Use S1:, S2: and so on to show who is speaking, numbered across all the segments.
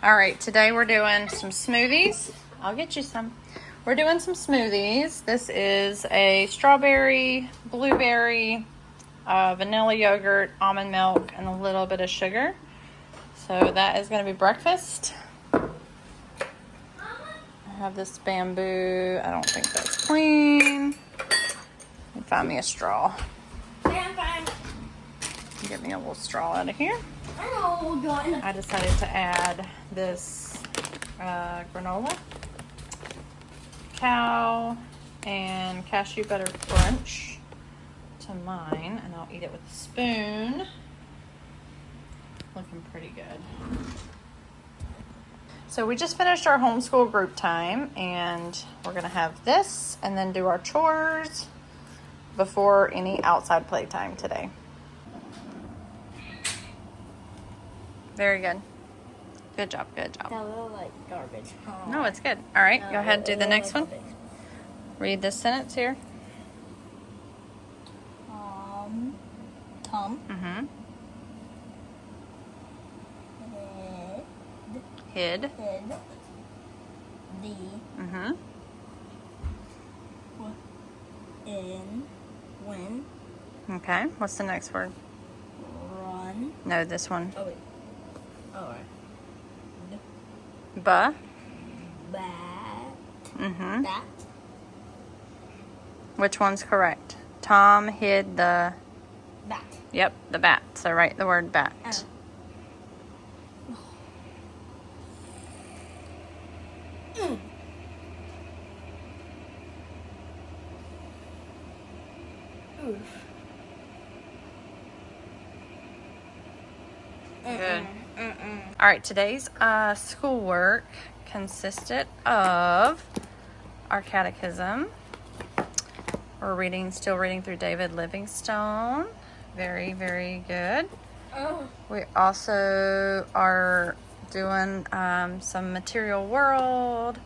S1: All right, today we're doing some smoothies. I'll get you some. We're doing some smoothies. This is a strawberry, blueberry, vanilla yogurt, almond milk, and a little bit of sugar. So that is going to be breakfast. I have this bamboo. I don't think that's clean. Let me find me a straw. Get me a little straw out of here. I decided to add this granola, cow, and cashew butter crunch to mine, and I'll eat it with a spoon. Looking pretty good. So we just finished our homeschool group time, and we're gonna have this and then do our chores before any outside playtime today. Very good. Good job, good job.
S2: That looked like garbage. Oh.
S1: No, it's good. All right, go ahead and do the next one. Read this sentence here.
S2: Tom.
S1: Mm-hmm.
S2: Hid.
S1: The. Mm-hmm.
S2: When.
S1: Okay, what's the next word?
S2: Run.
S1: No, this one.
S2: Oh, wait. Alright.
S1: Ba.
S2: Bat.
S1: Mm-hmm.
S2: Bat.
S1: Which one's correct? Tom hid the...
S2: Bat.
S1: Yep, the bat. So write the word bat.
S2: Oh. Oof.
S1: Good. All right, today's schoolwork consisted of our catechism. We're still reading through David Livingstone. Very, very good.
S2: Oh.
S1: We also are doing some Material World,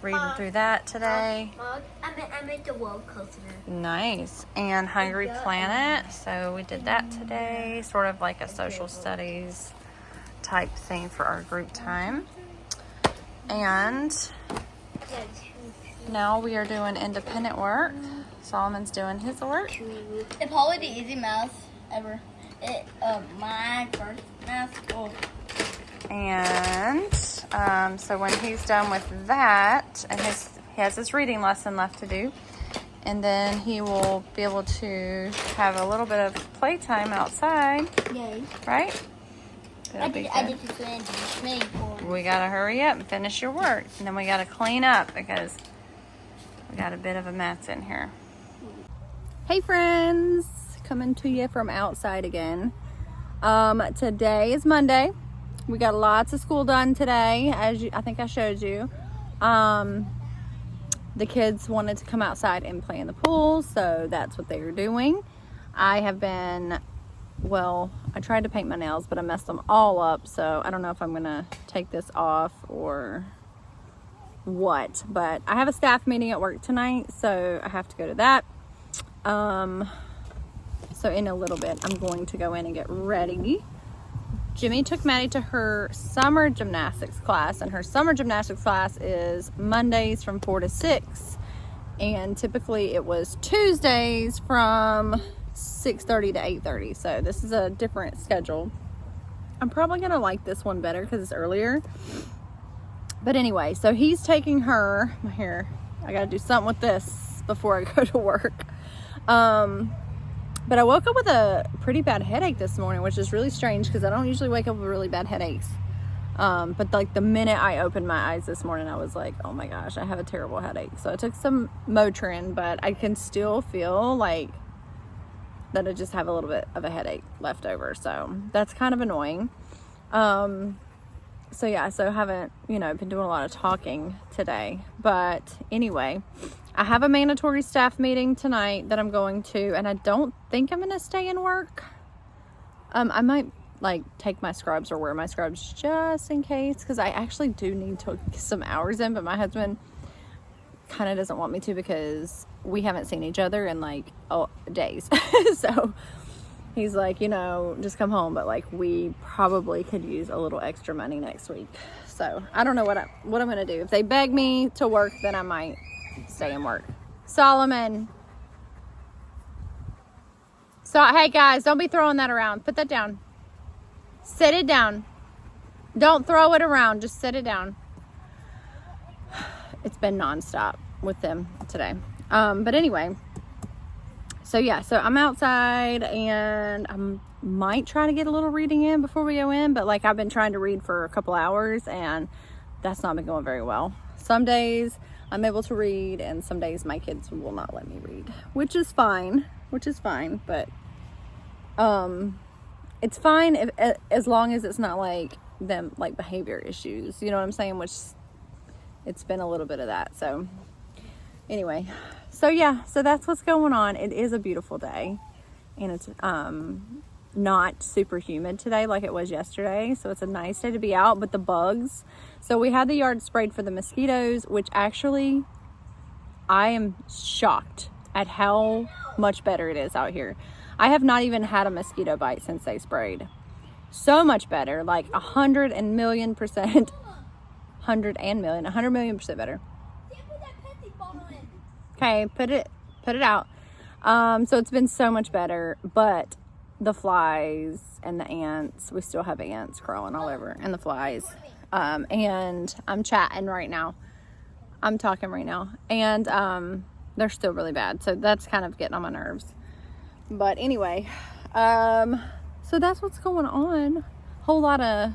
S1: reading through that today.
S2: Mom, I made the world coaster.
S1: Nice. And Hungry Planet. So we did that today, sort of like a social studies type thing for our group time. And now we are doing independent work. Solomon's doing his work.
S2: It's probably the easy math ever. My first math. Oh.
S1: And so when he's done with that, and he has his reading lesson left to do, and then he will be able to have a little bit of playtime outside.
S2: Yay.
S1: Right?
S2: I did this in the swimming pool.
S1: We gotta hurry up and finish your work, and then we gotta clean up because we got a bit of a mess in here. Hey friends, coming to you from outside again. Today is Monday. We got lots of school done today, I think I showed you. The kids wanted to come outside and play in the pool, so that's what they were doing. I tried to paint my nails, but I messed them all up, so I don't know if I'm gonna take this off or what. But I have a staff meeting at work tonight, so I have to go to that. So in a little bit, I'm going to go in and get ready. Jimmy took Maddie to her summer gymnastics class, and her summer gymnastics class is Mondays from 4 to 6, and typically it was Tuesdays from 6:30 to 8:30. So this is a different schedule. I'm probably gonna like this one better because it's earlier. But anyway, so he's taking her. My hair. I gotta do something with this before I go to work. But I woke up with a pretty bad headache this morning, which is really strange because I don't usually wake up with really bad headaches. But like the minute I opened my eyes this morning, I was like, oh my gosh, I have a terrible headache. So I took some Motrin, but I can still feel like that I just have a little bit of a headache left over. So that's kind of annoying. So I haven't, been doing a lot of talking today. But anyway, I have a mandatory staff meeting tonight that I'm going to, and I don't think I'm going to stay and work. I might take my scrubs or wear my scrubs just in case, because I actually do need to get some hours in, but my husband kind of doesn't want me to because we haven't seen each other in days. So he's like, just come home, but we probably could use a little extra money next week. So I don't know what I'm gonna do. If they beg me to work, then I might stay and work. Solomon. So, hey guys, don't be throwing that around. Put that down. Sit it down. Don't throw it around. Just sit it down. It's been nonstop with them today. But anyway, so yeah, so I'm outside and I might try to get a little reading in before we go in, but like I've been trying to read for a couple hours and that's not been going very well. Some days I'm able to read and some days my kids will not let me read, which is fine, but it's fine if, as long as it's not like them like behavior issues, you know what I'm saying, which it's been a little bit of that. So anyway, so yeah, so that's what's going on. It is a beautiful day and it's not super humid today like it was yesterday, so it's a nice day to be out. But the bugs, so we had the yard sprayed for the mosquitoes, which actually I am shocked at how much better it is out here. I have not even had a mosquito bite since they sprayed. So much better, like 100 million percent better. Okay, put it out. So it's been so much better, but the flies and the ants, we still have ants crawling all over, and the flies. And I'm chatting right now. I'm talking right now, and they're still really bad. So that's kind of getting on my nerves. But anyway, so that's what's going on. Whole lot of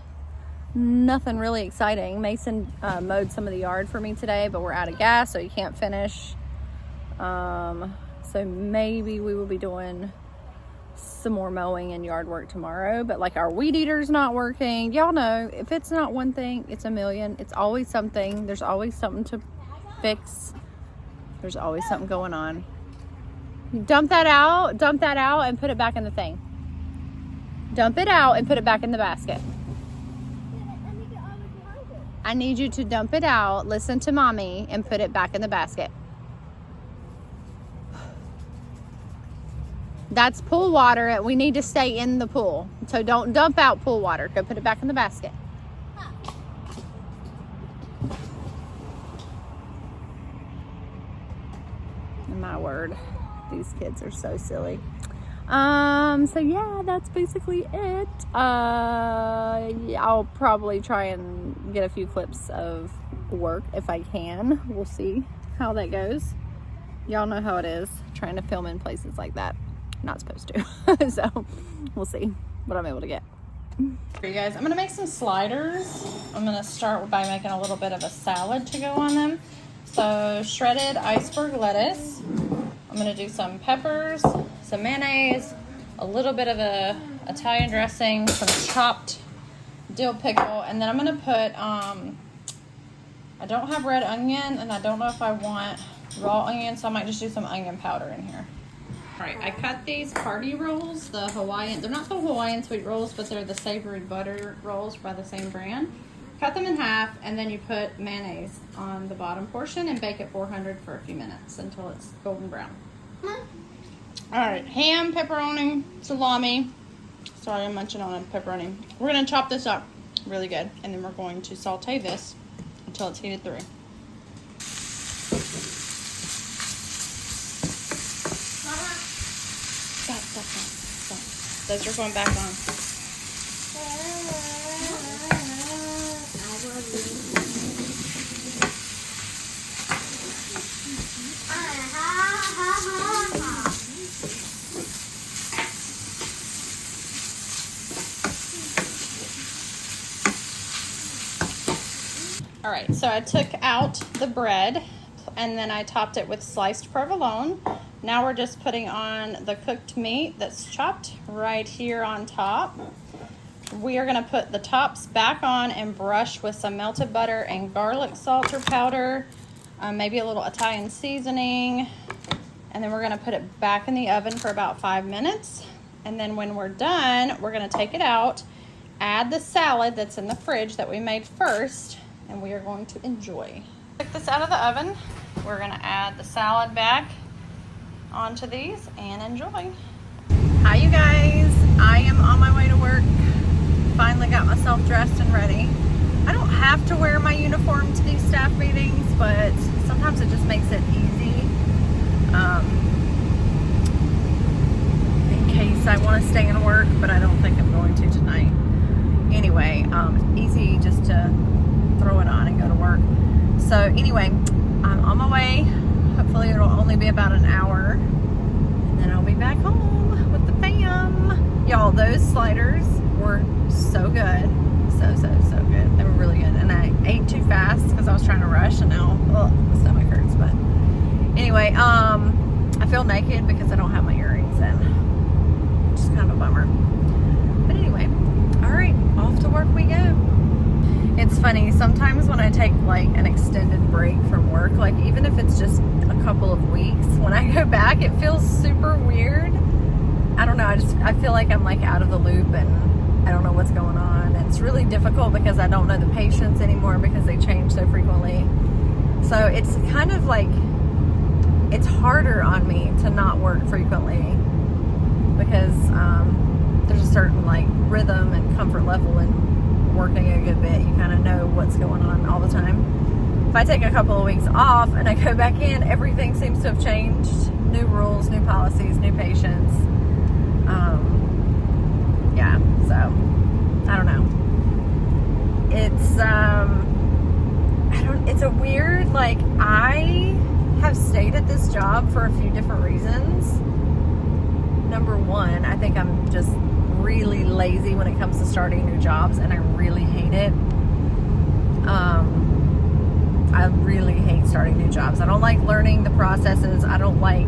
S1: nothing really exciting. Mason mowed some of the yard for me today, but we're out of gas, so he can't finish. So maybe we will be doing some more mowing and yard work tomorrow, but like our weed eater's not working. Y'all know, if it's not one thing, it's a million. It's always something. There's always something to fix. There's always something going on. Dump that out and put it back in the thing. Dump it out and put it back in the basket. I need you to dump it out, listen to mommy, and put it back in the basket. That's pool water. We need to stay in the pool. So don't dump out pool water. Go put it back in the basket. My word, these kids are so silly. So yeah, that's basically it. I'll probably try and get a few clips of work if I can. We'll see how that goes. Y'all know how it is trying to film in places like that. Not supposed to. So we'll see what I'm able to get. For you guys, I'm gonna make some sliders. I'm gonna start by making a little bit of a salad to go on them. So shredded iceberg lettuce. I'm gonna do some peppers, some mayonnaise, a little bit of a Italian dressing, some chopped dill pickle, and then I'm gonna put I don't have red onion and I don't know if I want raw onion, so I might just do some onion powder in here. All right, I cut these party rolls, the Hawaiian, they're not the Hawaiian sweet rolls, but they're the savory butter rolls by the same brand. Cut them in half, and then you put mayonnaise on the bottom portion and bake at 400 for a few minutes until it's golden brown. All right, ham, pepperoni, salami. Sorry, I'm munching on a pepperoni. We're gonna chop this up really good, and then we're going to saute this until it's heated through. Stop. Those are going back on. All right, so I took out the bread and then I topped it with sliced provolone. Now we're just putting on the cooked meat that's chopped right here on top. We are gonna put the tops back on and brush with some melted butter and garlic salter powder, maybe a little Italian seasoning, and then we're gonna put it back in the oven for about 5 minutes. And then when we're done, we're gonna take it out, add the salad that's in the fridge that we made first, and we are going to enjoy. Take this out of the oven. We're gonna add the salad back onto these and enjoy. Hi you guys, I am on my way to work. Finally got myself dressed and ready. I don't have to wear my uniform to these staff meetings, but sometimes it just makes it easy. In case I want to stay and work, but I don't think I'm going to tonight. Anyway, easy just to throw it on and go to work. So anyway, I'm on my way. Hopefully it'll only be about an hour, and then I'll be back home with the fam. Y'all, those sliders were so good. So good. They were really good. And I ate too fast because I was trying to rush, and now my stomach hurts. But anyway, I feel naked because I don't have my earrings in, which is kind of a bummer. But anyway, all right, off to work we go. It's funny, sometimes when I take like an extended break from work, like even if it's just a couple of weeks, when I go back, it feels super weird. I don't know, I feel like I'm like out of the loop and I don't know what's going on. It's really difficult because I don't know the patients anymore because they change so frequently. So it's kind of like, it's harder on me to not work frequently because there's a certain like rhythm and comfort level in working a good bit. You kind of know what's going on all the time. If I take a couple of weeks off and I go back in, everything seems to have changed. New rules, new policies, new patients. Yeah, so I don't know. It's a weird, like, I have stayed at this job for a few different reasons. Number one, I think I'm just really lazy when it comes to starting new jobs, and I really hate it. I really hate starting new jobs. I don't like learning the processes. I don't like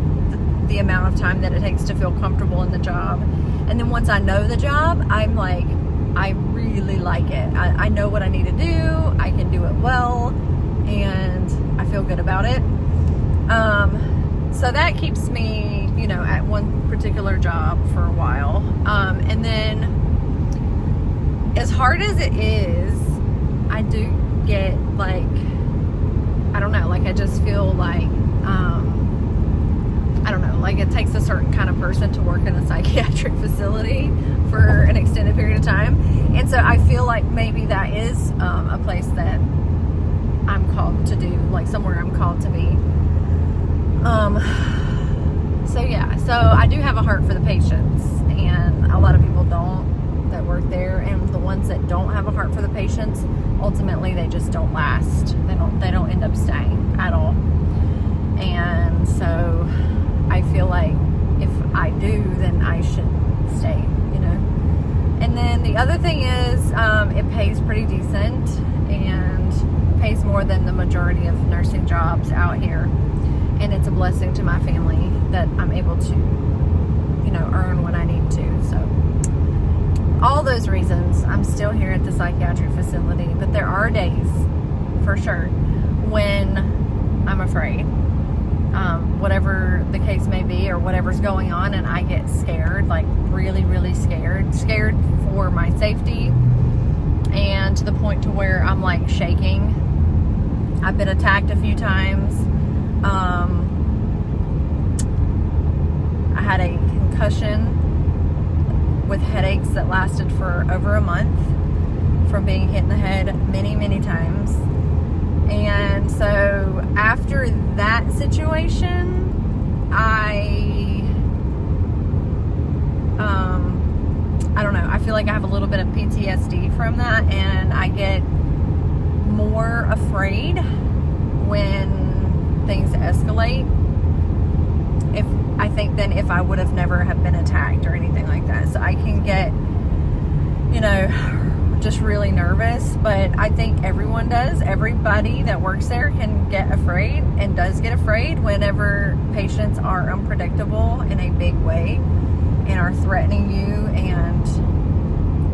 S1: the amount of time that it takes to feel comfortable in the job. And then once I know the job, I'm like, I really like it. I know what I need to do. I can do it well, and I feel good about it. So that keeps me, you know, at one particular job for a while. And then as hard as it is, I do get like, I don't know, like I just feel like, I don't know, like it takes a certain kind of person to work in a psychiatric facility for an extended period of time. And so I feel like maybe that is a place that I'm called to do, like somewhere I'm called to be. So yeah, so I do have a heart for the patients, and a lot of people don't that work there, and the ones that don't have a heart for the patients, ultimately they just don't last. They don't end up staying at all. And so I feel like if I do, then I should stay, you know. And then the other thing is, it pays pretty decent and pays more than the majority of nursing jobs out here. And it's a blessing to my family that I'm able to, you know, earn when I need to. So all those reasons, I'm still here at the psychiatric facility. But there are days, for sure, when I'm afraid. Whatever the case may be or whatever's going on, and I get scared, like really, really scared for my safety, and to the point to where I'm like shaking. I've been attacked a few times. I had a concussion with headaches that lasted for over a month from being hit in the head many, many times. And so after that situation, I don't know, I feel like I have a little bit of PTSD from that, and I get more afraid when things escalate. I think than if I would have never have been attacked or anything like that. So I can get, you know, just really nervous, but I think everyone does. Everybody that works there can get afraid and does get afraid whenever patients are unpredictable in a big way and are threatening you, and,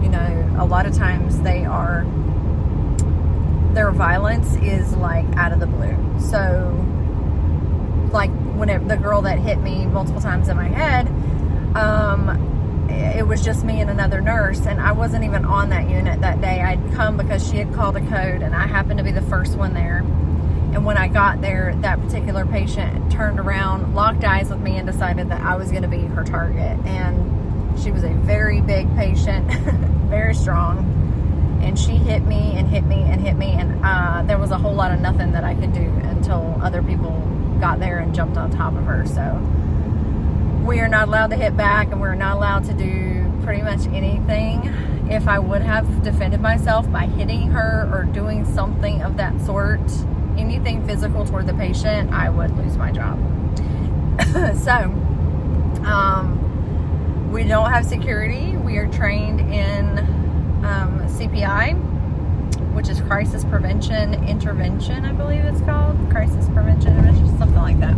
S1: you know, a lot of times their violence is like out of the blue. So like whenever the girl that hit me multiple times in my head, it was just me and another nurse, and I wasn't even on that unit that day. I'd come because she had called a code, and I happened to be the first one there. And when I got there, that particular patient turned around, locked eyes with me, and decided that I was going to be her target. And she was a very big patient, very strong, and she hit me and hit me and hit me, and there was a whole lot of nothing that I could do until other people got there and jumped on top of her. So we are not allowed to hit back, and we're not allowed to do pretty much anything. If I would have defended myself by hitting her or doing something of that sort, anything physical toward the patient, I would lose my job. So we don't have security. We are trained in CPI, which is Crisis Prevention Intervention, I believe it's called. Crisis Prevention Intervention, something like that.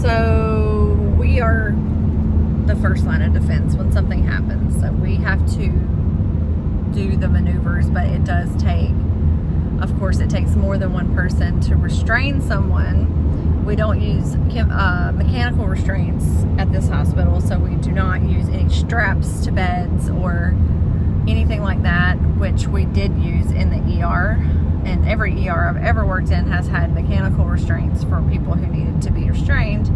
S1: So we are the first line of defense when something happens. So we have to do the maneuvers, but it does take, of course, it takes more than one person to restrain someone. We don't use mechanical restraints at this hospital, so we do not use any straps to beds or anything like that, which we did use in the ER. And every ER I've ever worked in has had mechanical restraints for people who needed to be restrained.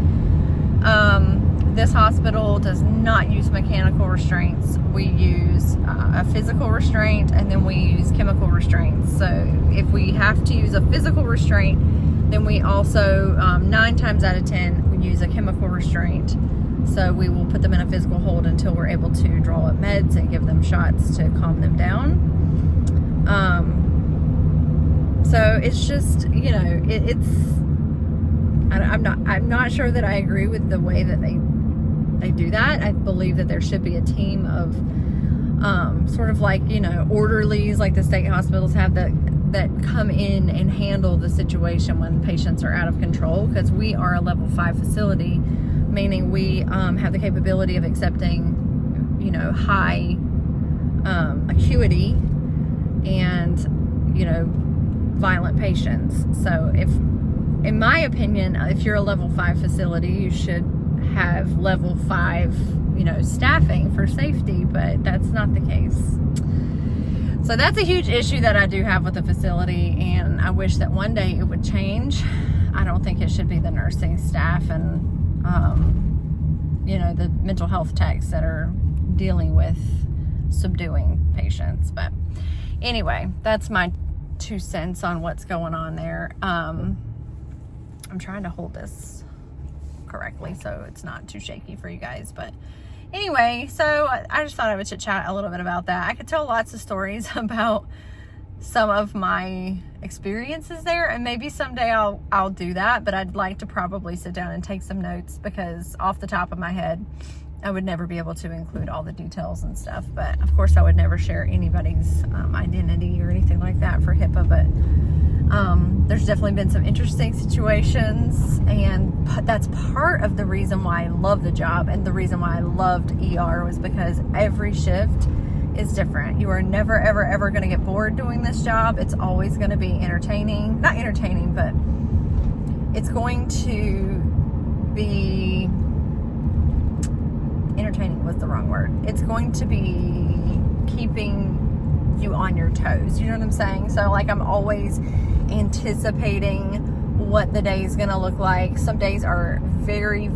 S1: This hospital does not use mechanical restraints. We use a physical restraint, and then we use chemical restraints. So if we have to use a physical restraint, then we also, 9 times out of 10, we use a chemical restraint. So we will put them in a physical hold until we're able to draw up meds and give them shots to calm them down. So it's just, you know, I'm not sure that I agree with the way that they do that. I believe that there should be a team of sort of like, you know, orderlies like the state hospitals have that come in and handle the situation when patients are out of control, because we are a level 5 facility, meaning we have the capability of accepting, you know, high acuity and, you know, violent patients. So if, in my opinion, if you're a level 5 facility, you should have level 5, you know, staffing for safety, but that's not the case. So that's a huge issue that I do have with the facility, and I wish that one day it would change. I don't think it should be the nursing staff and, you know, the mental health techs that are dealing with subduing patients. But anyway, that's my 2 cents on what's going on there. I'm trying to hold this correctly so it's not too shaky for you guys, but anyway, so I just thought I would chit chat a little bit about that. I could tell lots of stories about some of my experiences there, and maybe someday I'll do that, but I'd like to probably sit down and take some notes, because off the top of my head I would never be able to include all the details and stuff. But of course I would never share anybody's identity or anything like that for HIPAA, but there's definitely been some interesting situations, and that's part of the reason why I love the job, and the reason why I loved ER was because every shift is different. You are never ever going to get bored doing this job. It's always going to be entertaining. Not entertaining, but it's going to be entertaining was the wrong word. It's going to be keeping you on your toes. You know what I'm saying? So like, I'm always anticipating what the day is going to look like. Some days are very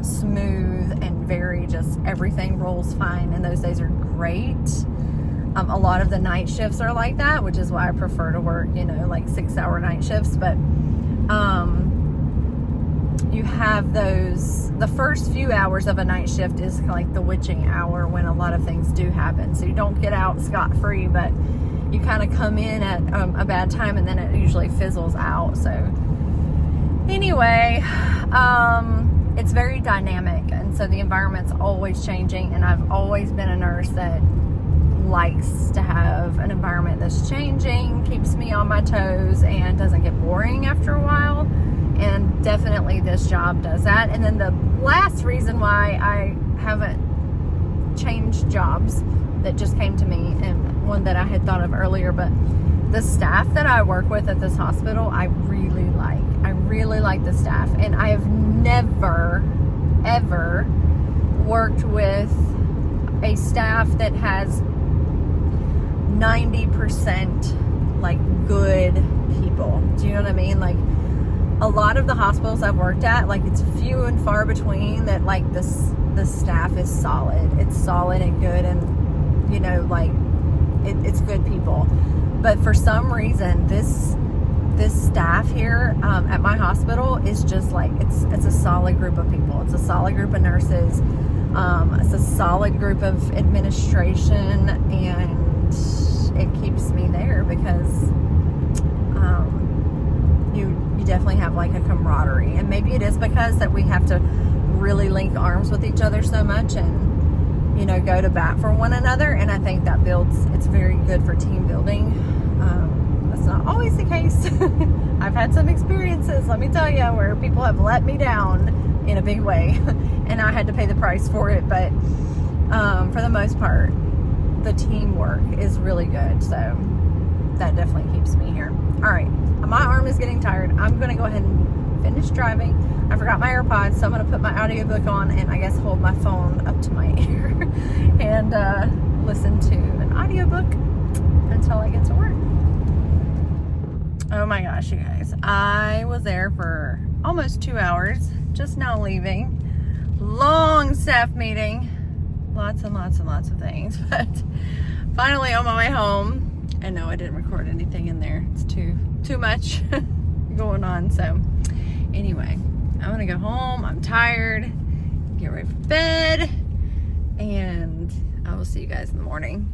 S1: smooth and very just everything rolls fine, and those days are great. A lot of the night shifts are like that, which is why I prefer to work, you know, like 6-hour night shifts. But you have those, the first few hours of a night shift is like the witching hour when a lot of things do happen. So you don't get out scot-free, but you kind of come in at a bad time, and then it usually fizzles out. So anyway, it's very dynamic, and so the environment's always changing, and I've always been a nurse that likes to have an environment that's changing, keeps me on my toes, and doesn't get boring after a while. And definitely this job does that. And then the last reason why I haven't changed jobs that just came to me, and one that I had thought of earlier, but the staff that I work with at this hospital, I really like. I really like the staff, and I have never ever worked with a staff that has 90% like good people. Do you know what I mean? Like, a lot of the hospitals I've worked at, like, it's few and far between that like the the staff is solid. It's solid and good, and you know, like it's good people. But for some reason, this staff here at my hospital is just like it's a solid group of people. It's a solid group of nurses. It's a solid group of administration, and it keeps me there because you definitely have like a camaraderie. And maybe it is because that we have to really link arms with each other so much and, you know, go to bat for one another. And I think that it's very good for team building. That's not always the case. I've had some experiences, let me tell you, where people have let me down in a big way and I had to pay the price for it. But for the most part, the teamwork is really good. So that definitely keeps me here. All right, my arm is getting tired. I'm gonna go ahead and finish driving. I forgot my AirPods, so I'm gonna put my audiobook on and I guess hold my phone up to my ear and listen to an audiobook until I get to work. Oh my gosh, you guys. I was there for almost 2 hours, just now leaving. Long staff meeting. Lots and lots and lots of things, but finally on my way home. And no, I didn't record anything in there. It's too much going on. So anyway, I'm gonna go home. I'm tired. Get ready for bed. And I will see you guys in the morning.